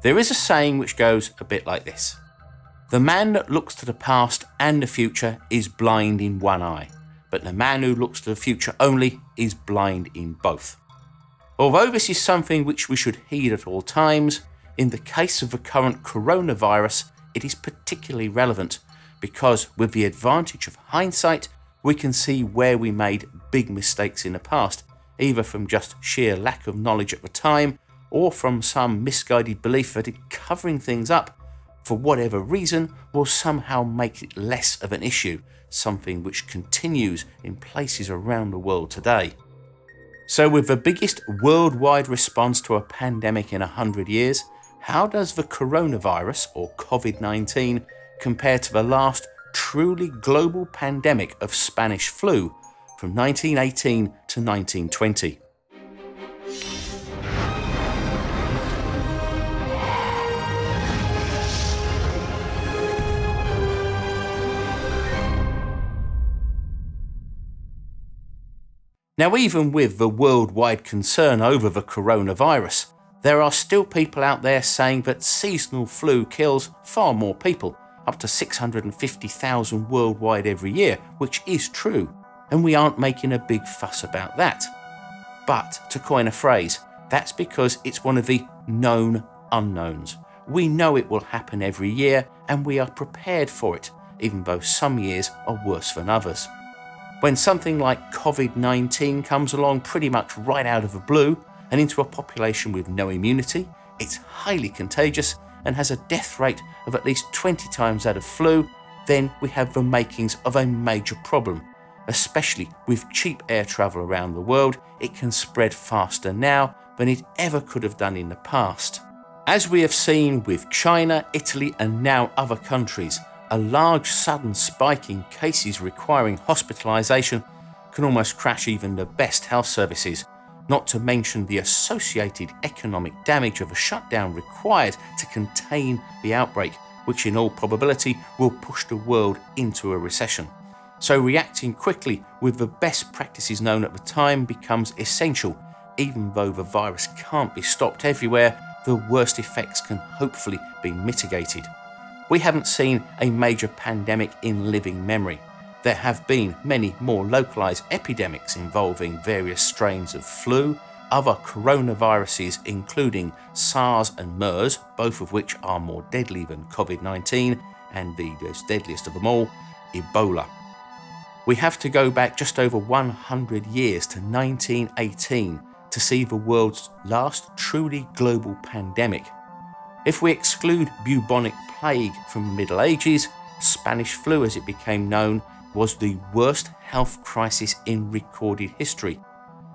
There is a saying which goes a bit like this: the man that looks to the past and the future is blind in one eye, but the man who looks to the future only is blind in both. Although this is something which we should heed at all times, in the case of the current coronavirus, it is particularly relevant because with the advantage of hindsight, we can see where we made big mistakes in the past, either from just sheer lack of knowledge at the time or from some misguided belief that covering things up for whatever reason will somehow make it less of an issue, something which continues in places around the world today. So with the biggest worldwide response to a pandemic in 100 years, how does the coronavirus or COVID-19 compare to the last truly global pandemic of Spanish flu from 1918 to 1920? Now, even with the worldwide concern over the coronavirus, there are still people out there saying that seasonal flu kills far more people, up to 650,000 worldwide every year, which is true, and we aren't making a big fuss about that. But, to coin a phrase, that's because it's one of the known unknowns. We know it will happen every year, and we are prepared for it, even though some years are worse than others. When something like COVID-19 comes along pretty much right out of the blue and into a population with no immunity, it's highly contagious and has a death rate of at least 20 times that of flu, then we have the makings of a major problem. Especially with cheap air travel around the world, it can spread faster now than it ever could have done in the past. As we have seen with China, Italy and now other countries, a large sudden spike in cases requiring hospitalisation can almost crash even the best health services, not to mention the associated economic damage of a shutdown required to contain the outbreak, which in all probability will push the world into a recession. So reacting quickly with the best practices known at the time becomes essential. Even though the virus can't be stopped everywhere, the worst effects can hopefully be mitigated. We haven't seen a major pandemic in living memory. There have been many more localised epidemics involving various strains of flu, other coronaviruses including SARS and MERS, both of which are more deadly than COVID-19, and the deadliest of them all, Ebola. We have to go back just over 100 years to 1918 to see the world's last truly global pandemic. If we exclude bubonic plague from the Middle Ages, Spanish flu as it became known was the worst health crisis in recorded history,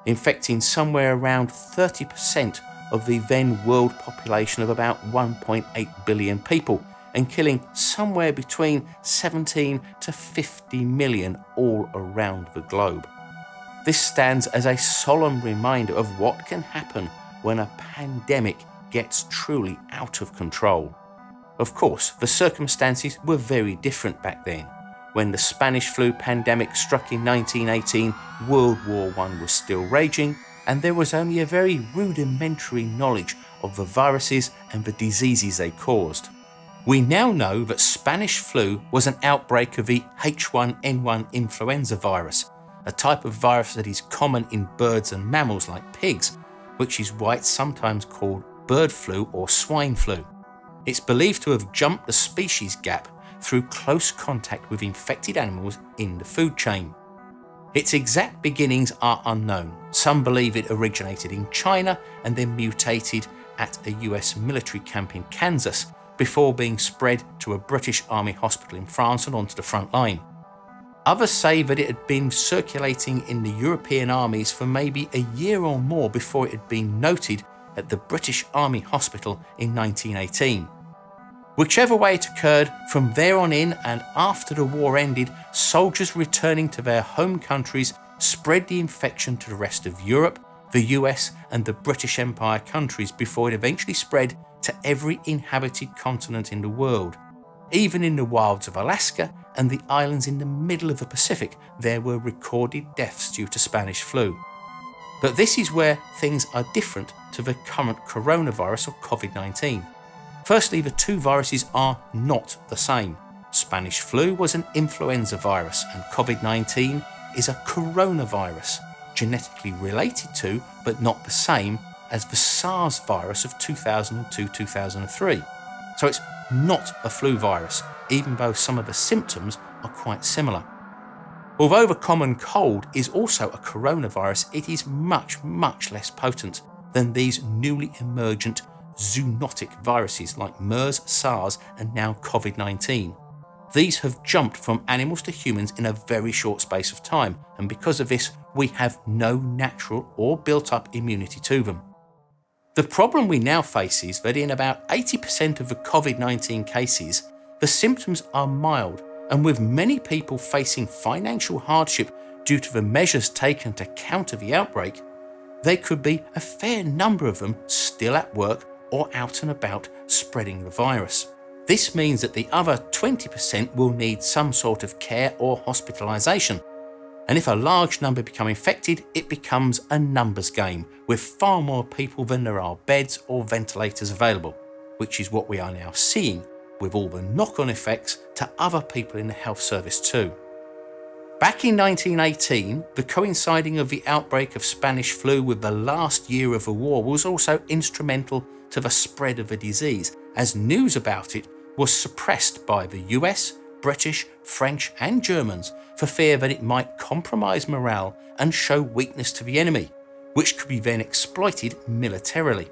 infecting somewhere around 30% of the then world population of about 1.8 billion people and killing somewhere between 17 to 50 million all around the globe. This stands as a solemn reminder of what can happen when a pandemic gets truly out of control. Of course, the circumstances were very different back then. When the Spanish flu pandemic struck in 1918, World War I was still raging, and there was only a very rudimentary knowledge of the viruses and the diseases they caused. We now know that Spanish flu was an outbreak of the H1N1 influenza virus, a type of virus that is common in birds and mammals like pigs, which is why it's sometimes called bird flu or swine flu. It's believed to have jumped the species gap through close contact with infected animals in the food chain. Its exact beginnings are unknown. Some believe it originated in China and then mutated at a US military camp in Kansas before being spread to a British Army hospital in France and onto the front line. Others say that it had been circulating in the European armies for maybe a year or more before it had been noted at the British Army Hospital in 1918. Whichever way it occurred, from there on in and after the war ended, soldiers returning to their home countries spread the infection to the rest of Europe, the US and the British Empire countries before it eventually spread to every inhabited continent in the world. Even in the wilds of Alaska and the islands in the middle of the Pacific, there were recorded deaths due to Spanish flu. But this is where things are different to the current coronavirus or COVID-19. Firstly, the two viruses are not the same. Spanish flu was an influenza virus and COVID-19 is a coronavirus, genetically related to but not the same as the SARS virus of 2002-2003. So it's not a flu virus, even though some of the symptoms are quite similar. Although the common cold is also a coronavirus, it is much, much less potent than these newly emergent zoonotic viruses like MERS, SARS and now COVID-19. These have jumped from animals to humans in a very short space of time, and because of this, we have no natural or built-up immunity to them. The problem we now face is that in about 80% of the COVID-19 cases, the symptoms are mild, and with many people facing financial hardship due to the measures taken to counter the outbreak, there could be a fair number of them still at work or out and about spreading the virus. This means that the other 20% will need some sort of care or hospitalisation. And if a large number become infected, it becomes a numbers game, with far more people than there are beds or ventilators available, which is what we are now seeing, with all the knock-on effects to other people in the health service too. Back in 1918, the coinciding of the outbreak of Spanish flu with the last year of the war was also instrumental to the spread of the disease, as news about it was suppressed by the US, British, French and Germans for fear that it might compromise morale and show weakness to the enemy, which could be then exploited militarily.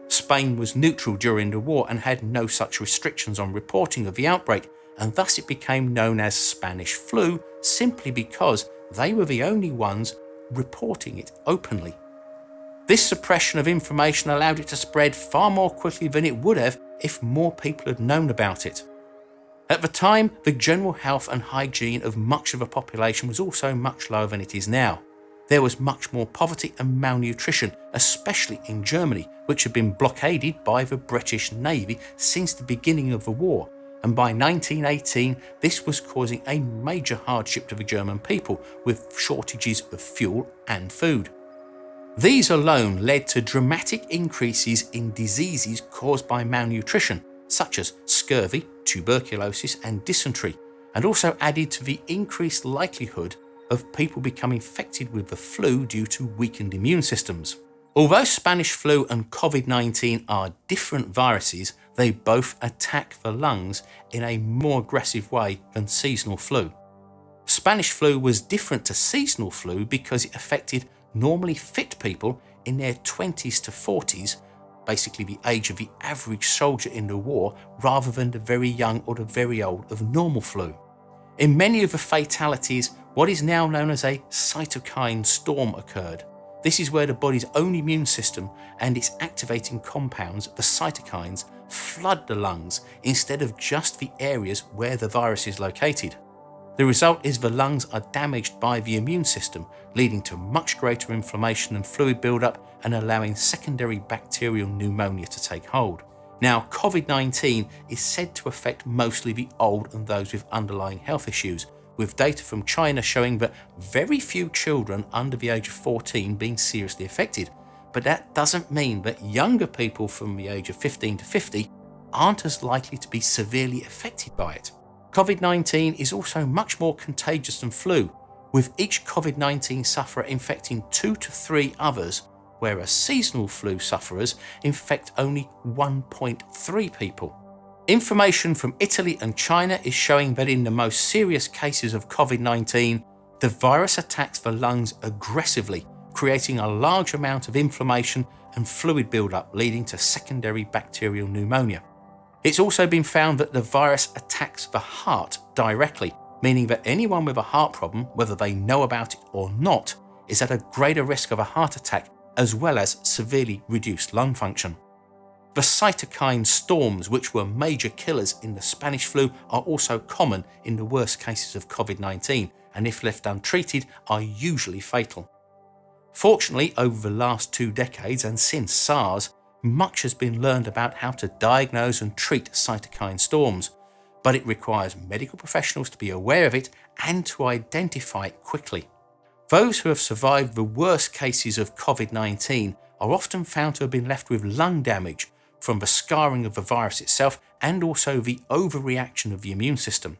Spain was neutral during the war and had no such restrictions on reporting of the outbreak, and thus it became known as Spanish flu simply because they were the only ones reporting it openly. This suppression of information allowed it to spread far more quickly than it would have if more people had known about it. At the time, the general health and hygiene of much of the population was also much lower than it is now. There was much more poverty and malnutrition, especially in Germany, which had been blockaded by the British Navy since the beginning of the war, and by 1918 this was causing a major hardship to the German people, with shortages of fuel and food. These alone led to dramatic increases in diseases caused by malnutrition, such as scurvy, tuberculosis and dysentery, and also added to the increased likelihood of people becoming infected with the flu due to weakened immune systems. Although Spanish flu and COVID-19 are different viruses, they both attack the lungs in a more aggressive way than seasonal flu. Spanish flu was different to seasonal flu because it affected normally fit people in their 20s to 40s, basically the age of the average soldier in the war, rather than the very young or the very old of normal flu. In many of the fatalities, what is now known as a cytokine storm occurred. This is where the body's own immune system and its activating compounds, the cytokines, flood the lungs instead of just the areas where the virus is located. The result is the lungs are damaged by the immune system, leading to much greater inflammation and fluid buildup and allowing secondary bacterial pneumonia to take hold. Now, COVID-19 is said to affect mostly the old and those with underlying health issues, with data from China showing that very few children under the age of 14 being seriously affected. But that doesn't mean that younger people from the age of 15 to 50 aren't as likely to be severely affected by it. COVID-19 is also much more contagious than flu, with each COVID-19 sufferer infecting 2 to 3 others, whereas seasonal flu sufferers infect only 1.3 people. Information from Italy and China is showing that in the most serious cases of COVID-19, the virus attacks the lungs aggressively, creating a large amount of inflammation and fluid buildup, leading to secondary bacterial pneumonia. It's also been found that the virus attacks the heart directly, meaning that anyone with a heart problem, whether they know about it or not, is at a greater risk of a heart attack as well as severely reduced lung function. The cytokine storms, which were major killers in the Spanish flu, are also common in the worst cases of COVID-19 and if left untreated are usually fatal. Fortunately, over the last 2 decades and since SARS, much has been learned about how to diagnose and treat cytokine storms, but it requires medical professionals to be aware of it and to identify it quickly. Those who have survived the worst cases of COVID-19 are often found to have been left with lung damage, from the scarring of the virus itself and also the overreaction of the immune system.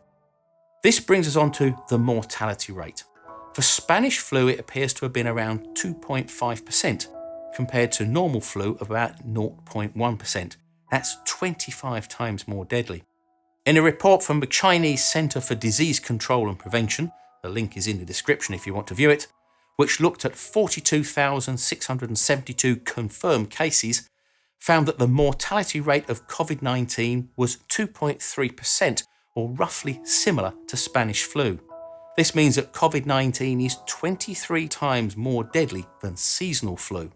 This brings us on to the mortality rate. For Spanish flu, it appears to have been around 2.5%, compared to normal flu of about 0.1%. That's 25 times more deadly. In a report from the Chinese Center for Disease Control and Prevention, the link is in the description if you want to view it, which looked at 42,672 confirmed cases, found that the mortality rate of COVID-19 was 2.3%, or roughly similar to Spanish flu. This means that COVID-19 is 23 times more deadly than seasonal flu.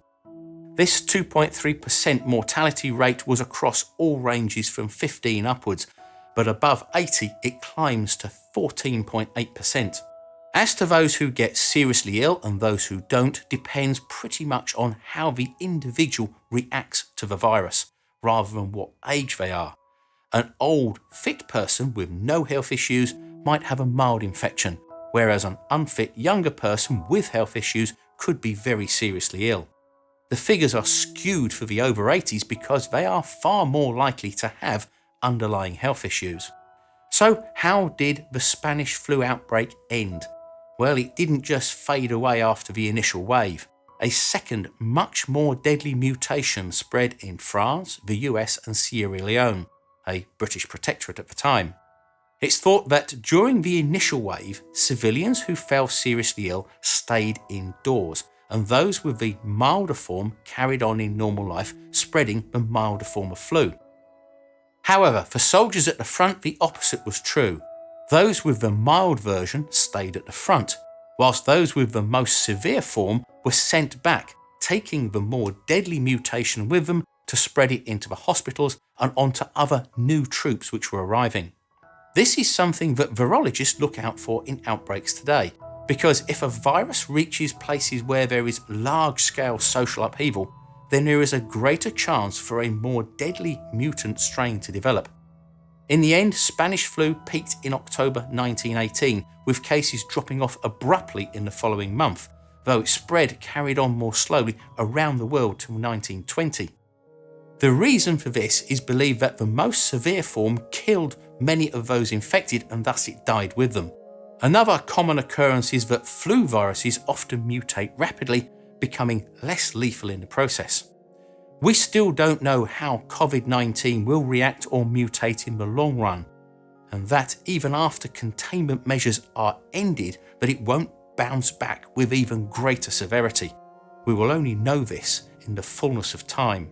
This 2.3% mortality rate was across all ranges from 15 upwards, but above 80 it climbs to 14.8%. As to those who get seriously ill and those who don't depends pretty much on how the individual reacts to the virus, rather than what age they are. An old, fit person with no health issues might have a mild infection, whereas an unfit younger person with health issues could be very seriously ill. The figures are skewed for the over 80s because they are far more likely to have underlying health issues. So how did the Spanish flu outbreak end? Well, it didn't just fade away after the initial wave. A second, much more deadly mutation spread in France, the US and Sierra Leone, a British protectorate at the time. It's thought that during the initial wave, civilians who fell seriously ill stayed indoors, and those with the milder form carried on in normal life, spreading the milder form of flu. However, for soldiers at the front, the opposite was true. Those with the mild version stayed at the front, whilst those with the most severe form were sent back, taking the more deadly mutation with them to spread it into the hospitals and onto other new troops which were arriving. This is something that virologists look out for in outbreaks today, because if a virus reaches places where there is large-scale social upheaval, then there is a greater chance for a more deadly mutant strain to develop. In the end, Spanish flu peaked in October 1918, with cases dropping off abruptly in the following month, though its spread carried on more slowly around the world till 1920. The reason for this is believed that the most severe form killed many of those infected and thus it died with them. Another common occurrence is that flu viruses often mutate rapidly, becoming less lethal in the process. We still don't know how COVID-19 will react or mutate in the long run, and that even after containment measures are ended, that it won't bounce back with even greater severity. We will only know this in the fullness of time.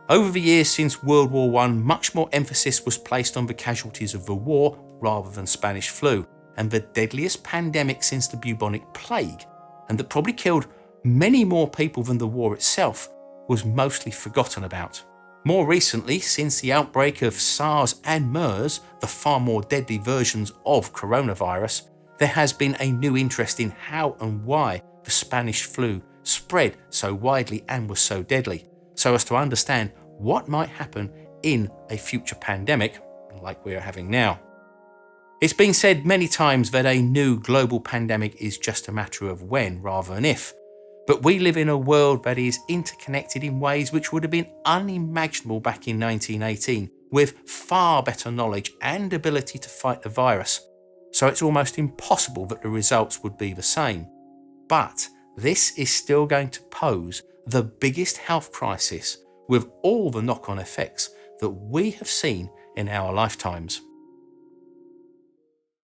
Over the years since World War I, much more emphasis was placed on the casualties of the war rather than Spanish flu, and the deadliest pandemic since the bubonic plague, and that probably killed many more people than the war itself, was mostly forgotten about. More recently, since the outbreak of SARS and MERS, the far more deadly versions of coronavirus, there has been a new interest in how and why the Spanish flu spread so widely and was so deadly, so as to understand what might happen in a future pandemic like we are having now. It's been said many times that a new global pandemic is just a matter of when rather than if, but we live in a world that is interconnected in ways which would have been unimaginable back in 1918, with far better knowledge and ability to fight the virus, so it's almost impossible that the results would be the same. But this is still going to pose the biggest health crisis with all the knock-on effects that we have seen in our lifetimes.